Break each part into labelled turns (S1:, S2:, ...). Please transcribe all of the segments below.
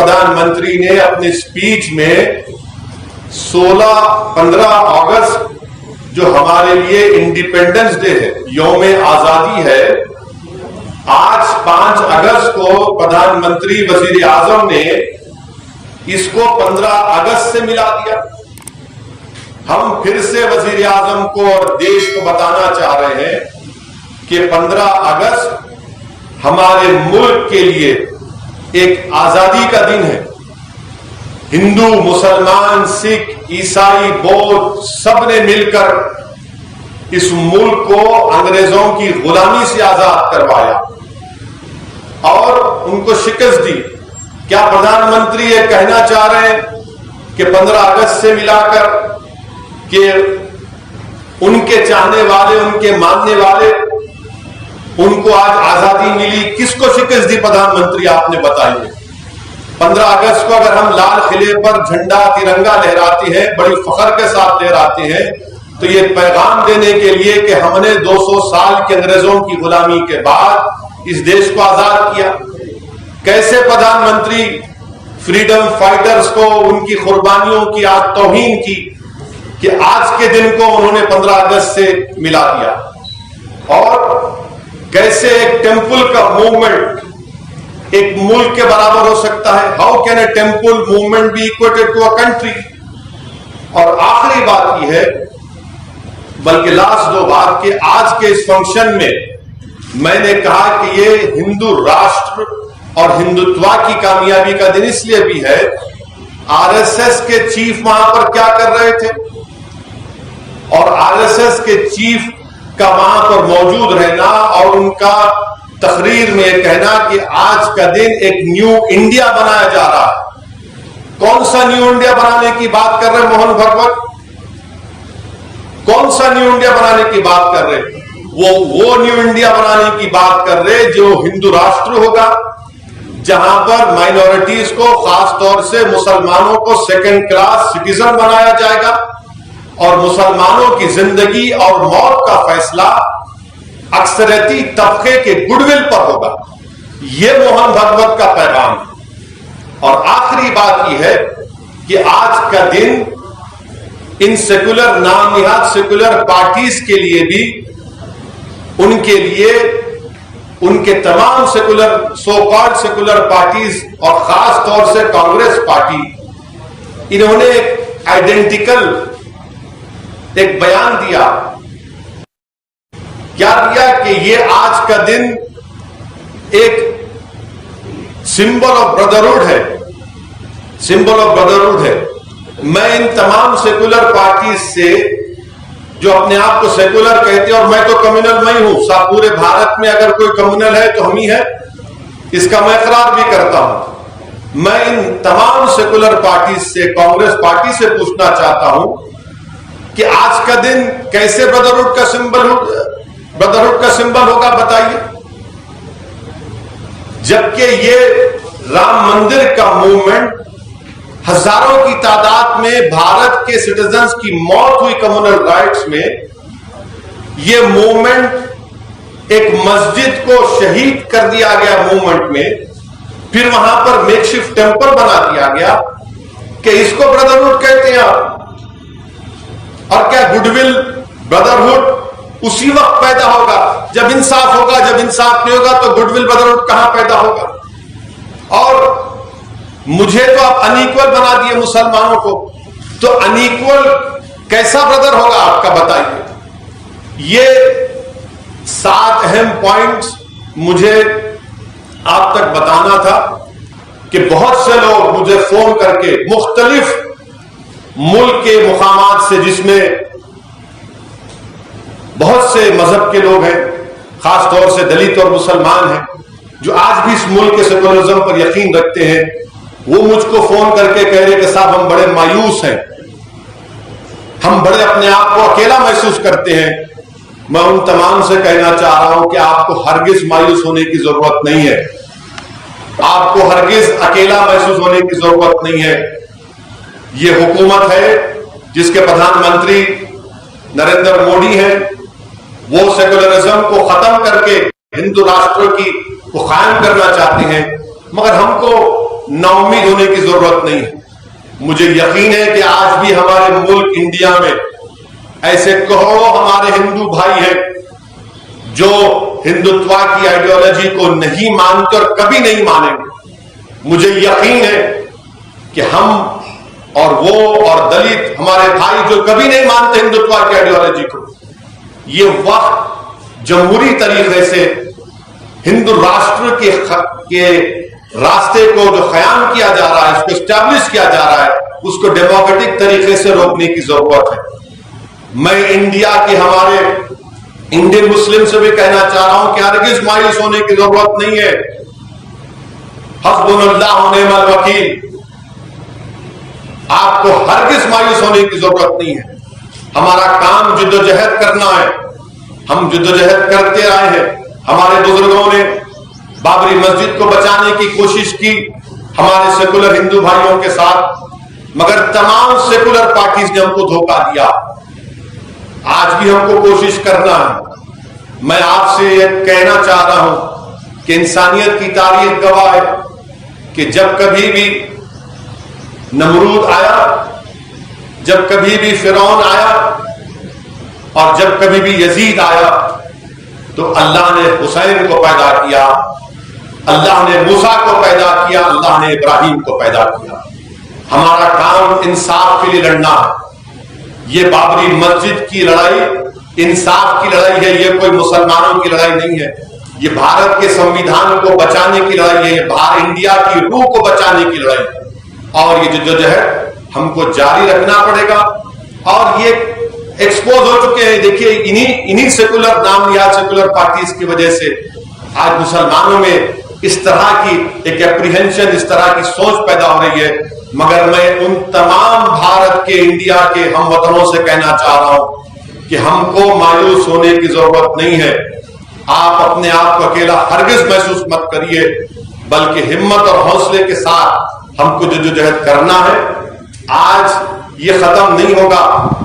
S1: प्रधानमंत्री ने अपने स्पीच में 15 अगस्त जो हमारे लिए इंडिपेंडेंस डे है, यौम आजादी है, आज 5 अगस्त को प्रधानमंत्री वजीर आजम ने इसको 15 अगस्त से मिला दिया। हम फिर से वजीर आजम को और देश को बताना चाह रहे हैं कि 15 अगस्त हमारे मुल्क के लिए एक आजादी का दिन है। हिंदू, मुसलमान, सिख, ईसाई, बौद्ध सबने मिलकर इस मुल्क को अंग्रेजों की गुलामी से आजाद करवाया और उनको शिकस्त दी। क्या प्रधानमंत्री ये कहना चाह रहे हैं कि 15 अगस्त से मिलाकर कि उनके चाहने वाले, उनके मानने वाले, उनको आज आजादी मिली? किसको शिकस्त दी प्रधानमंत्री, आपने बताइए। 15 अगस्त को अगर हम लाल किले पर झंडा तिरंगा लहराते हैं, बड़ी फख्र के साथ लहराते हैं, तो ये पैगाम देने के लिए कि हमने 200 साल के अंग्रेजों की गुलामी के बाद इस देश को आजाद किया। कैसे प्रधानमंत्री फ्रीडम फाइटर्स को, उनकी कुर्बानियों की आज तौहीन की कि आज के दिन को उन्होंने 15 अगस्त से मिला दिया। और कैसे एक टेंपल का मूवमेंट एक मुल्क के बराबर हो सकता है? How can a temple movement be equated to a country? और आखिरी बात यह है, बल्कि लास्ट 2 बात, कि आज के इस फंक्शन में मैंने कहा कि ये हिंदू राष्ट्र और हिंदुत्व की कामयाबी का दिन इसलिए भी है, आरएसएस के चीफ वहां पर क्या कर रहे थे और आरएसएस के चीफ का वहां पर मौजूद रहना और उनका तकरीर में कहना कि आज का दिन एक न्यू इंडिया बनाया जा रहा है। कौन सा न्यू इंडिया बनाने की बात कर रहे मोहन भागवत? कौन सा न्यू इंडिया बनाने की बात कर रहे? वो न्यू इंडिया बनाने की बात कर रहे जो हिंदू राष्ट्र होगा, जहां पर माइनॉरिटीज को, खास तौर से मुसलमानों को सेकंड क्लास सिटीजन बनाया जाएगा और मुसलमानों की जिंदगी और मौत का फैसला अक्सरियती तबके के गुडविल पर होगा। यह मोहन भागवत का पैगाम है। और आखिरी बात यह है कि आज का दिन इन सेकुलर, नामनिहाद सेकुलर पार्टीज के लिए भी, उनके लिए, उनके तमाम secular, so called secular parties और खास तौर से कांग्रेस पार्टी, इन्होंने एक आइडेंटिकल एक बयान दिया। क्या दिया? कि ये आज का दिन एक सिंबल ऑफ ब्रदरहुड है, सिंबल ऑफ ब्रदरहुड है। मैं इन तमाम सेकुलर पार्टीज से, जो अपने आप को सेकुलर कहते हैं, और मैं तो कम्युनल नहीं हूं, पूरे भारत में अगर कोई कम्युनल है तो हम ही है, इसका मैं इकरार भी करता हूं। मैं इन तमाम सेकुलर पार्टीज से, कांग्रेस पार्टी से पूछना चाहता हूं कि आज का दिन कैसे ब्रदरहुड का सिंबल होगा, बताइए। जबकि ये राम मंदिर का मूवमेंट, हजारों की तादाद में भारत के सिटीजन्स की मौत हुई कम्युनल राइट्स में, यह मूवमेंट एक मस्जिद को शहीद कर दिया गया मूवमेंट में, फिर वहां पर मेकशिफ्ट टेंपल बना दिया गया कि इसको ब्रदरहुड कहते हैं आप। और क्या गुडविल, ब्रदरहुड उसी वक्त पैदा होगा जब इंसाफ होगा। जब इंसाफ नहीं होगा तो गुडविल, ब्रदरहुड कहां पैदा होगा? और मुझे तो आप अनइक्वल बना दिए मुसलमानों को, तो अनइक्वल कैसा ब्रदर होगा आपका, बताइए। ये 7 अहम पॉइंट्स मुझे आप तक बताना था कि बहुत से लोग मुझे फोन करके मुख्तलिफ मुल्क के मुकामात से, जिसमें बहुत से मजहब के लोग हैं, खास तौर से दलित और मुसलमान हैं, जो आज भी इस मुल्क के सेकुलरिज्म पर यकीन रखते हैं, वो मुझको फोन करके कह रहे कि साहब हम बड़े मायूस हैं, हम बड़े अपने आप को अकेला महसूस करते हैं। मैं उन तमाम से कहना चाह रहा हूं कि आपको हरगिज मायूस होने की जरूरत नहीं है, आपको हरगिज अकेला महसूस होने की जरूरत नहीं है। ये हुकूमत है जिसके प्रधानमंत्री नरेंद्र मोदी हैं, वो सेकुलरिज्म को खत्म करके हिंदू राष्ट्र की को कायम करना चाहते हैं, मगर हमको नाउम्मीद होने की जरूरत नहीं है। मुझे यकीन है कि आज भी हमारे मुल्क इंडिया में ऐसे करोड़ों हमारे हिंदू भाई हैं जो हिंदुत्व की आइडियोलॉजी को नहीं मानते और कभी नहीं मानेंगे। मुझे यकीन है कि हम और वो और दलित हमारे भाई जो कभी नहीं मानते हिंदुत्व की आइडियोलॉजी को, ये वक्त जमहूरी तरीके से हिंदू राष्ट्र के रास्ते को जो क़याम किया जा रहा है, उसको स्टैब्लिश किया जा रहा है, उसको डेमोक्रेटिक तरीके से रोकने की जरूरत है। मैं इंडिया के हमारे इंडियन मुस्लिम से भी कहना चाह रहा हूं कि हरगिज मायूस होने की जरूरत नहीं है। हस्बुनल्लाह व निअमल वकील, आपको हरगिज मायूस होने की जरूरत नहीं है। हमारा काम जिद्दोजहद करना है, हम जिद्दोजहद करते आए हैं। हमारे बुजुर्गों ने बाबरी मस्जिद को बचाने की कोशिश की हमारे सेकुलर हिंदू भाइयों के साथ, मगर तमाम सेकुलर पार्टीज ने हमको धोखा दिया। आज भी हमको कोशिश करना है। मैं आपसे यह कहना चाह रहा हूं कि इंसानियत की तारीख गवाह है कि जब कभी भी नमरूद आया, जब कभी भी फिरौन आया और जब कभी भी यजीद आया, तो अल्लाह ने हुसैन को पैदा किया, अल्लाह ने मूसा को पैदा किया, अल्लाह ने इब्राहिम को पैदा किया। हमारा काम इंसाफ के लिए लड़ना है। ये बाबरी मस्जिद की लड़ाई इंसाफ की लड़ाई है, ये कोई मुसलमानों की लड़ाई नहीं है। ये भारत के संविधान को बचाने की लड़ाई है, ये भारत इंडिया की रूह को बचाने की लड़ाई है। और ये जिद्दोजहद हमको जारी रखना पड़ेगा। और ये एक्सपोज हो चुके हैं, देखिए इन्हीं सेकुलर नाम लिया सेकुलर पार्टीज की वजह से आज मुसलमानों में इस तरह की एक एप्रीहेंशन, इस तरह की सोच पैदा हो रही है। मगर मैं उन तमाम भारत के इंडिया के हमवतनों से कहना चाह रहा हूं कि हमको मायूस होने की जरूरत नहीं है। आप अपने आप को अकेला हरगिज महसूस मत करिए, बल्कि हिम्मत और हौसले के साथ हमको जिद्दोजहद करना है। आज ये खत्म नहीं होगा,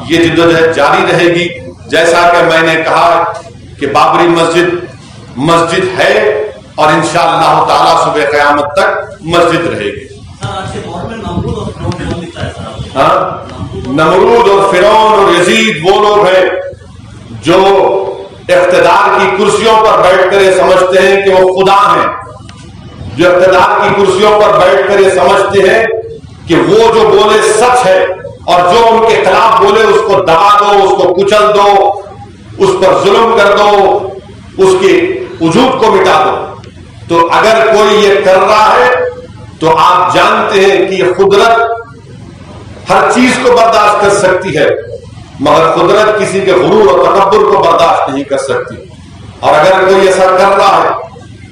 S1: ये जिद्दोजहद जारी रहेगी। जैसा कि मैंने कहा कि बाबरी मस्जिद है और इंशाअल्लाह ताला सुबह क़यामत तक मस्जिद रहेगी। नमरूद और फिरौन और यजीद वो लोग हैं जो इख्तिदार की कुर्सियों पर बैठकर ये समझते हैं कि वो खुदा हैं, जो इख्तिदार की कुर्सियों पर बैठकर ये समझते हैं कि वो जो बोले सच है और जो उनके खिलाफ बोले उसको दबा दो, उसको कुचल दो, उस पर जुल्म कर दो, उसके वजूद को मिटा दो। तो अगर कोई ये कर रहा है तो आप जानते हैं कि ये कुदरत हर चीज को बर्दाश्त कर सकती है, मगर कुदरत किसी के गुरूर और तकब्बुर को बर्दाश्त नहीं कर सकती। और अगर कोई ऐसा कर रहा है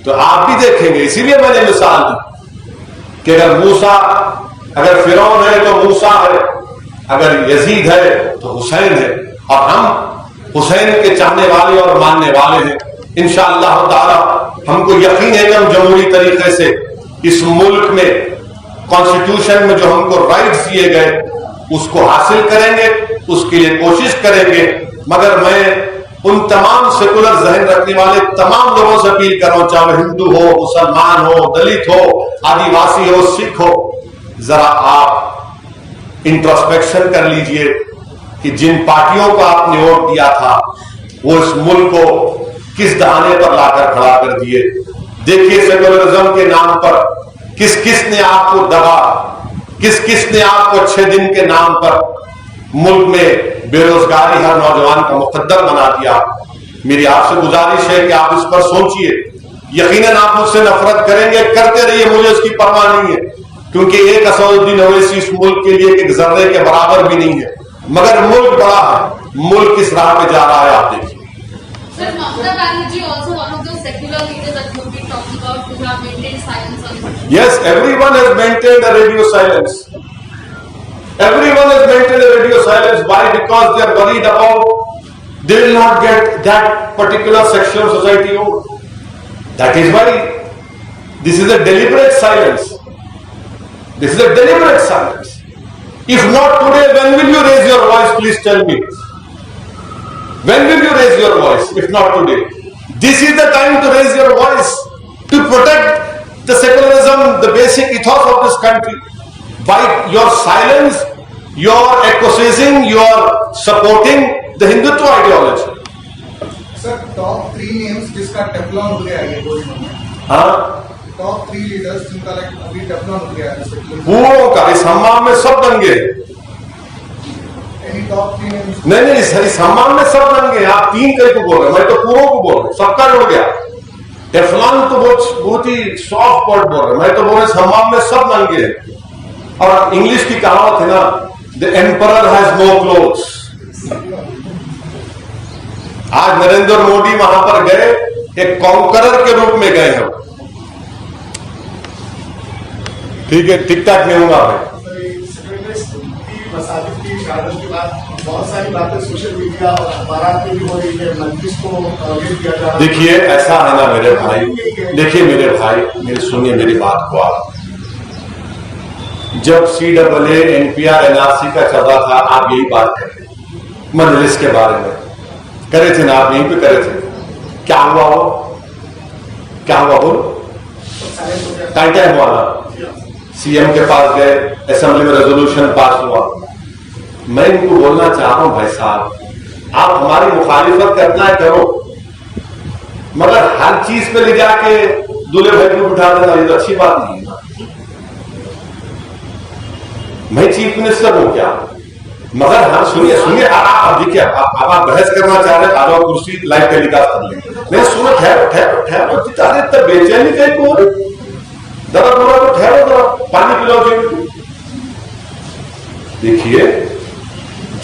S1: तो आप भी देखेंगे। इसीलिए मैंने मिसाल दी कि अगर फिरौन है तो मूसा है, अगर यजीद है तो हुसैन है, और हम हुसैन के चाहने वाले और मानने वाले हैं। इंशाअल्लाह ताला हमको यकीन है कि हम जमहूरी तरीके से इस मुल्क में कॉन्स्टिट्यूशन में जो हमको राइट्स दिए गए उसको हासिल करेंगे, उसके लिए कोशिश करेंगे। मगर मैं उन तमाम सेकुलर जहन रखने वाले तमाम लोगों से अपील कर रहा हूं, चाहे हिंदू हो, मुसलमान हो, दलित हो, आदिवासी हो, सिख हो, जरा आप इंट्रोस्पेक्शन कर लीजिए कि जिन पार्टियों को आपने वोट दिया था वो इस मुल्क को किस दहाने पर लाकर खड़ा कर दिए। देखिए सेकुलरिज्म के नाम पर किस किस ने आपको दबा, किस किस ने आपको 6 दिन के नाम पर मुल्क में बेरोजगारी हर नौजवान का मुकद्दर बना दिया। मेरी आपसे गुजारिश है कि आप इस पर सोचिए। यकीनन आप मुझसे नफरत करेंगे, करते रहिए, मुझे उसकी परवाह नहीं है, क्योंकि एक असदुद्दीन ओवैसी इस मुल्क के लिए एक जर्रे के बराबर भी नहीं है। मगर मुल्क बड़ा है, मुल्क किस राह पे जा रहा है आप देखिए।
S2: Sir, Mamata Banerjee also one of those secular leaders that you've been talking about who have maintained silence on it.
S1: Yes, everyone has maintained a radio silence. Everyone has maintained a radio silence. Why? Because they are worried about they will not get that particular section of society over. That is why this is a deliberate silence. This is a deliberate silence. If not today, when will you raise your voice? Please tell me. When will you raise your voice? If not today, this is the time to raise your voice, to protect the secularism, the basic ethos of this country. By your silence, you are acquiescing, you are supporting the Hindutva ideology.
S3: Sir top 3 names जिसका Teflon हो गया ये बोल रहे हैं।
S1: हाँ,
S3: top 3 leaders जिनका like अभी टेफ्लॉन हो गया है
S1: पूरों का इस हमाम में सब दंगे।
S3: Any top 3 names?
S1: नहीं, इस हमाम में सब दंगे। आप 3 कई को बोल रहे, मैं तो पूरों को बोल रहा हूं, सबका जुड़ गया। टेफ्लॉन तो बहुत ही सॉफ्ट वर्ड बोल रहे, मैं तो बोल रहा हमाम में सब दंगे हैं। और इंग्लिश की कहावत है ना, the emperor has no clothes. आज नरेंद्र मोदी वहां पर गए, एक कॉन्करर के रूप में गए हैं। ठीक है, टिक टाक नहीं होगा भाई।
S4: की बात बहुत सारी बातें सोशल मीडिया और अखबार में भी हो रही है, मंत्री को टारगेट किया जा रहा है।
S1: देखिए ऐसा है ना मेरे भाई, देखिए मेरे भाई, मेरे सुनिए मेरी बात को आप। जब CAA NPR NRC का चल रहा था, आप यही बात कर रहे थे, मजलिस के बारे में करे थे ना, आप यहीं पे करे थे। क्या हुआ वो, क्या हुआ बोलो? क्या हुआ ना, CM के पास गए, असेंबली में रेजोल्यूशन पास हुआ। मैं इनको बोलना चाह रहा हूं भाई साहब, आप हमारी मुखालिफत करना है करो, मगर हर चीज पे ले जाके दूल्हे भाई को बिठा देना ये तो अच्छी बात नहीं है ना। मैं चीफ मिनिस्टर हूं क्या? मगर हाँ सुनिए, आप देखिए, आप बहस करना चाह रहे हैं, आ जाओ कुर्सी लाइव टेलीकास्ट कर लेंगे। नहीं सुनो, ठहरो, इतना बेचैनी कहीं को जरा थोड़ा तो ठहरो, जरा पानी पिलाओ। देखिए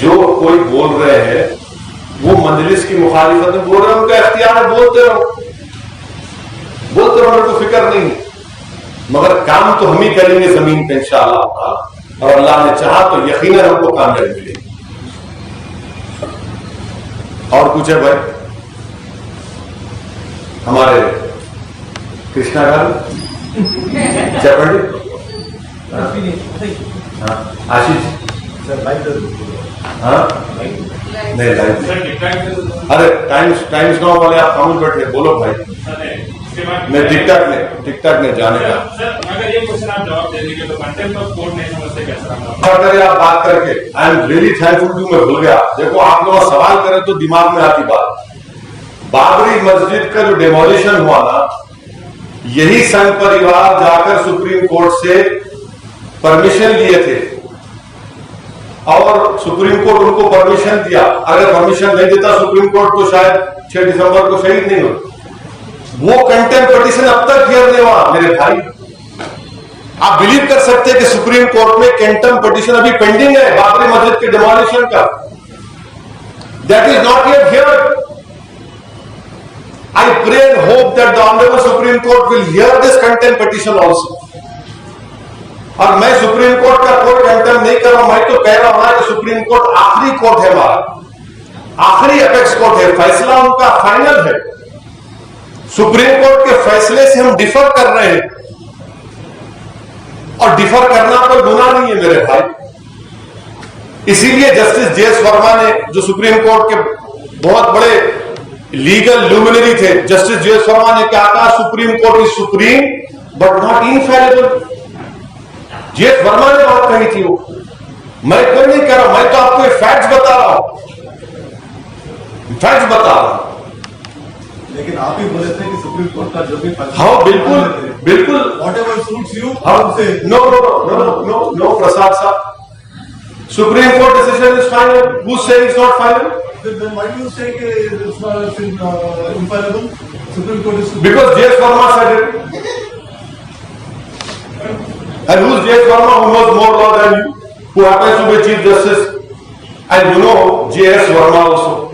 S1: जो कोई बोल रहे हैं वो मजलिस की मुखालिफत में बोल रहे हैं, उनका इख्तियार है, बोलते रहो, मेरे को फिक्र नहीं, मगर काम तो हम ही करेंगे जमीन पे इंशाअल्लाह, और अल्लाह ने चाहा तो यकीनन हमको कामयाबी मिलेगी। और कुछ है भाई? हमारे कृष्णा गांधी आशीष हाँ नहीं लाइव, अरे टाइम्स नाउ वाले आप कमेंट बैठे बोलो भाई। मैं टिकटॉक ने जाने का
S5: अगर ये क्वेश्चन आप जवाब दे देंगे तो कंटेंट ऑफ कोर्ट नहीं समझते कैसा?
S1: आप बात करके I am really thankful to, मैं भूल गया। देखो आप लोग सवाल करें तो दिमाग में आती बात। बाबरी मस्जिद का जो डेमोलिशन हुआ ना, यही संघ परिवार जाकर सुप्रीम कोर्ट से परमिशन लिए थे और सुप्रीम कोर्ट उनको परमिशन दिया। अगर परमिशन नहीं देता सुप्रीम कोर्ट तो शायद 6 दिसंबर को शहीद नहीं होते। वो कंटेम्प्ट पिटीशन अब तक हियर नहीं हुआ मेरे भाई। आप बिलीव कर सकते हैं कि सुप्रीम कोर्ट में कंटेम्प्ट पिटीशन अभी पेंडिंग है बाबरी मस्जिद के डिमोलिशन का। That is not yet here. I pray and hope that the Honorable Supreme Court will hear this contempt petition also. और मैं सुप्रीम कोर्ट का कोई कंटेम्प्ट नहीं कर रहा हूं, मैं तो कह रहा हूं कि सुप्रीम कोर्ट आखिरी कोर्ट है हमारा, आखिरी अपेक्स कोर्ट है, फैसला उनका फाइनल है। सुप्रीम कोर्ट के फैसले से हम डिफर कर रहे हैं और डिफर करना कोई गुनाह नहीं है मेरे भाई। इसीलिए जस्टिस JS वर्मा ने, जो सुप्रीम कोर्ट के बहुत बड़े लीगल ल्यूमिनरी थे, जस्टिस JS वर्मा ने क्या कहा, supreme court is supreme but not infallible. JS Verma ने बात कही थी वो, मैं कोई नहीं कह रहा, मैं तो आपको फैक्ट्स बता रहा हूं, फैक्ट्स बता रहा हूं।
S4: लेकिन आप ही बोले थे कि सुप्रीम कोर्ट का जो भी
S1: हाँ बिल्कुल बिल्कुल,
S4: whatever suits you,
S1: no Prasad साहब, supreme court decision is final, who says is not final?
S4: then why do you say it's not infallible? Supreme Court is
S1: because JS Verma said it. And who's JS Verma, who knows more law than you, who happens to be Chief Justice, and you know JS Verma also.